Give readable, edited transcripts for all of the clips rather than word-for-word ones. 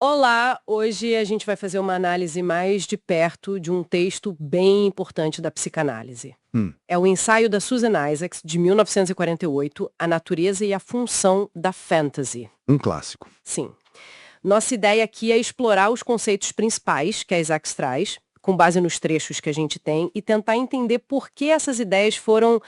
Olá, hoje a gente vai fazer uma análise mais de perto de um texto bem importante da psicanálise. Hum, É o ensaio da Susan Isaacs, de 1948, A Natureza e a Função da Fantasy. um clássico. Sim. Nossa ideia aqui é explorar os conceitos principais que a Isaacs traz, com base nos trechos que a gente tem, e tentar entender por que essas ideias foram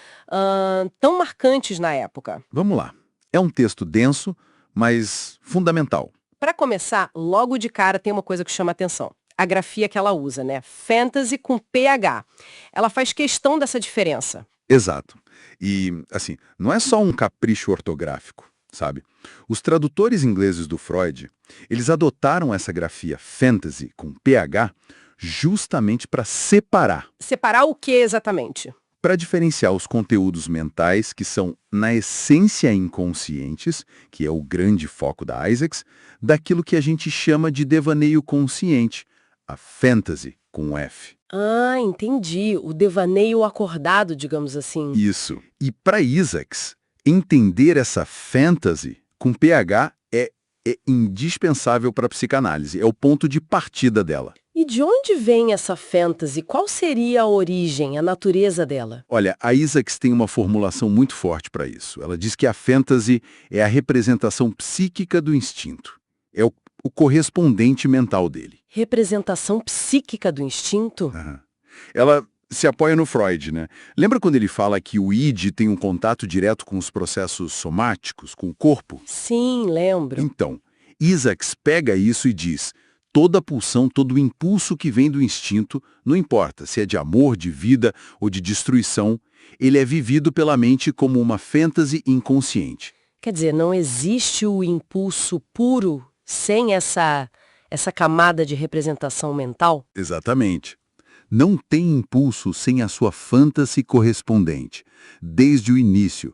tão marcantes na época. Vamos lá. É um texto denso, mas fundamental. Para começar, logo de cara tem uma coisa que chama atenção. A grafia que ela usa, né? Fantasy com PH. Ela faz questão dessa diferença. Exato. E, assim, não é só um capricho ortográfico, sabe? Os tradutores ingleses do Freud, eles adotaram essa grafia fantasy com PH justamente para separar, Separar o que exatamente? para diferenciar os conteúdos mentais que são, na essência, inconscientes, que é o grande foco da Isaacs, daquilo que a gente chama de devaneio consciente, a fantasy com F. Ah, entendi. O devaneio acordado, digamos assim. Isso. E para Isaacs, entender essa fantasy com PH é indispensável para a psicanálise, é o ponto de partida dela. E de onde vem essa fantasy? Qual seria a origem, a natureza dela? Olha, a Isaacs tem uma formulação muito forte para isso. Ela diz que a fantasy é a representação psíquica do instinto. É o correspondente mental dele. Representação psíquica do instinto? Aham. Ela se apoia no Freud, né? Lembra quando ele fala que o id tem um contato direto com os processos somáticos, com o corpo? Sim, lembro. Então, Isaacs pega isso e diz: toda pulsão, todo impulso que vem do instinto, não importa se é de amor, de vida ou de destruição, ele é vivido pela mente como uma fantasy inconsciente. Quer dizer, não existe o impulso puro sem essa camada de representação mental? Exatamente. Não tem impulso sem a sua fantasy correspondente, desde o início.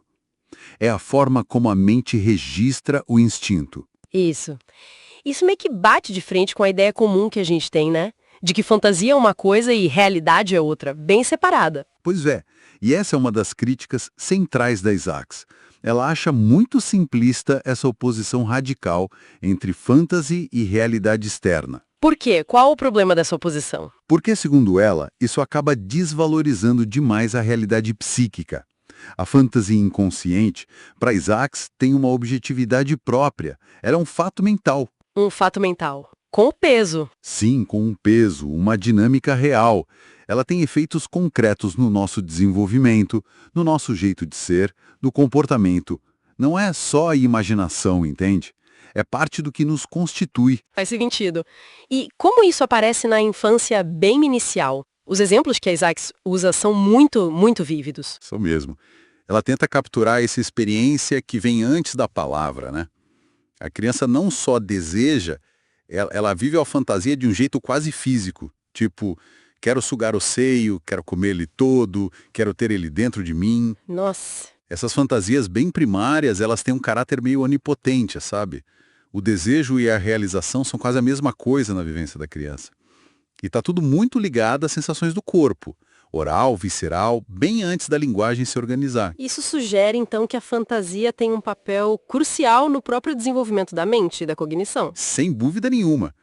É a forma como a mente registra o instinto. Isso. Isso meio que bate de frente com a ideia comum que a gente tem, né? De que fantasia é uma coisa e realidade é outra, bem separada. Pois é, e essa é uma das críticas centrais da Isaacs. Ela acha muito simplista essa oposição radical entre fantasy e realidade externa. Por quê? Qual o problema dessa oposição? Porque, segundo ela, isso acaba desvalorizando demais a realidade psíquica. A fantasia inconsciente, para Isaacs, tem uma objetividade própria. Ela é um fato mental. Um fato mental. Com o peso. Sim, com um peso, uma dinâmica real. Ela tem efeitos concretos no nosso desenvolvimento, no nosso jeito de ser, no comportamento. Não é só a imaginação, entende? É parte do que nos constitui. Faz sentido. E como isso aparece na infância bem inicial? Os exemplos que a Isaacs usa são muito, muito vívidos. Isso mesmo. Ela tenta capturar essa experiência que vem antes da palavra, né? A criança não só deseja, ela vive a fantasia de um jeito quase físico. Tipo, quero sugar o seio, quero comer ele todo, quero ter ele dentro de mim. Nossa. Essas fantasias bem primárias, elas têm um caráter meio onipotente, sabe? O desejo e a realização são quase a mesma coisa na vivência da criança. E está tudo muito ligado às sensações do corpo, oral, visceral, bem antes da linguagem se organizar. Isso sugere, então, que a fantasia tem um papel crucial no próprio desenvolvimento da mente e da cognição. Sem dúvida nenhuma.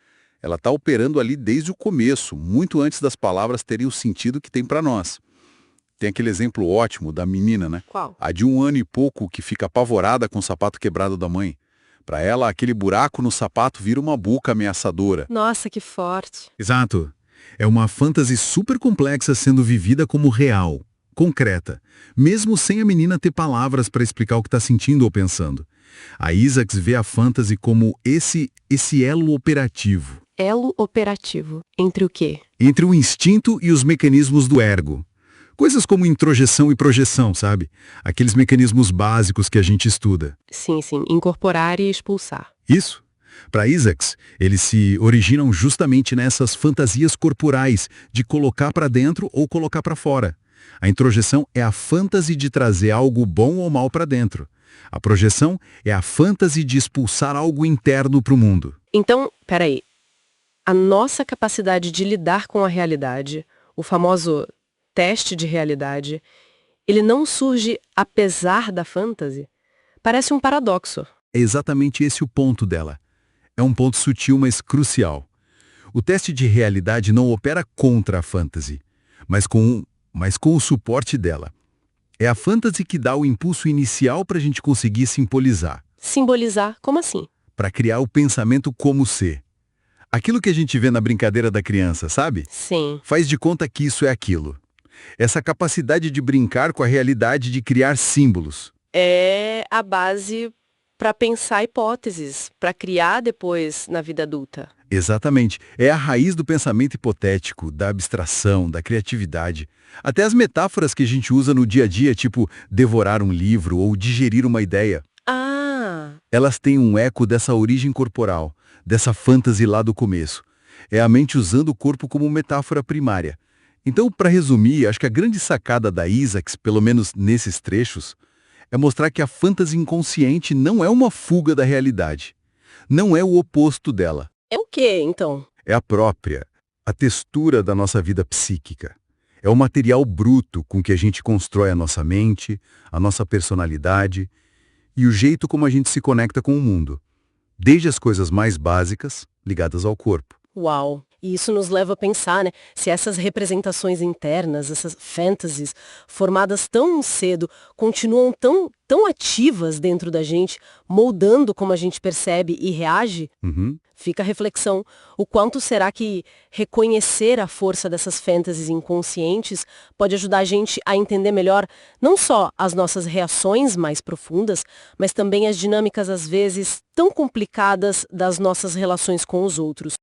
Ela está operando ali desde o começo, muito antes das palavras terem o sentido que tem para nós. Tem aquele exemplo ótimo da menina, né? Qual? A de 1 ano e pouco que fica apavorada com o sapato quebrado da mãe. Para ela, aquele buraco no sapato vira uma boca ameaçadora. Nossa, que forte. Exato. É uma fantasia super complexa sendo vivida como real, concreta, mesmo sem a menina ter palavras para explicar o que está sentindo ou pensando. A Isaacs vê a fantasy como esse elo operativo. Elo operativo. Entre o quê? Entre o instinto e os mecanismos do ergo. Coisas como introjeção e projeção, sabe? Aqueles mecanismos básicos que a gente estuda. Sim, sim. Incorporar e expulsar. Isso. Para Isaacs, eles se originam justamente nessas fantasias corporais de colocar para dentro ou colocar para fora. A introjeção é a fantasia de trazer algo bom ou mal para dentro. A projeção é a fantasia de expulsar algo interno para o mundo. Então, peraí. A nossa capacidade de lidar com a realidade, o famoso teste de realidade, ele não surge apesar da fantasy? Parece um paradoxo. É exatamente esse o ponto dela. É um ponto sutil, mas crucial. O teste de realidade não opera contra a fantasy, mas com o suporte dela. É a fantasy que dá o impulso inicial para a gente conseguir simbolizar, Simbolizar, como assim? para criar o pensamento como ser. Aquilo que a gente vê na brincadeira da criança, sabe? Sim. Faz de conta que isso é aquilo. Essa capacidade de brincar com a realidade, de criar símbolos. É a base para pensar hipóteses, para criar depois na vida adulta. Exatamente. É a raiz do pensamento hipotético, da abstração, da criatividade. Até as metáforas que a gente usa no dia a dia, tipo devorar um livro ou digerir uma ideia, Ah, elas têm um eco dessa origem corporal, dessa fantasy lá do começo. É a mente usando o corpo como metáfora primária. Então, para resumir, acho que a grande sacada da Isaacs, pelo menos nesses trechos, é mostrar que a fantasy inconsciente não é uma fuga da realidade. Não é o oposto dela. é o quê, então? É a própria, a textura da nossa vida psíquica. É o material bruto com que a gente constrói a nossa mente, a nossa personalidade e o jeito como a gente se conecta com o mundo. Desde as coisas mais básicas, ligadas ao corpo. Uau! E isso nos leva a pensar, né? Se essas representações internas, essas fantasies, formadas tão cedo, continuam tão ativas dentro da gente, moldando como a gente percebe e reage, Uhum. fica a reflexão. O quanto será que reconhecer a força dessas fantasies inconscientes pode ajudar a gente a entender melhor não só as nossas reações mais profundas, mas também as dinâmicas, às vezes, tão complicadas das nossas relações com os outros.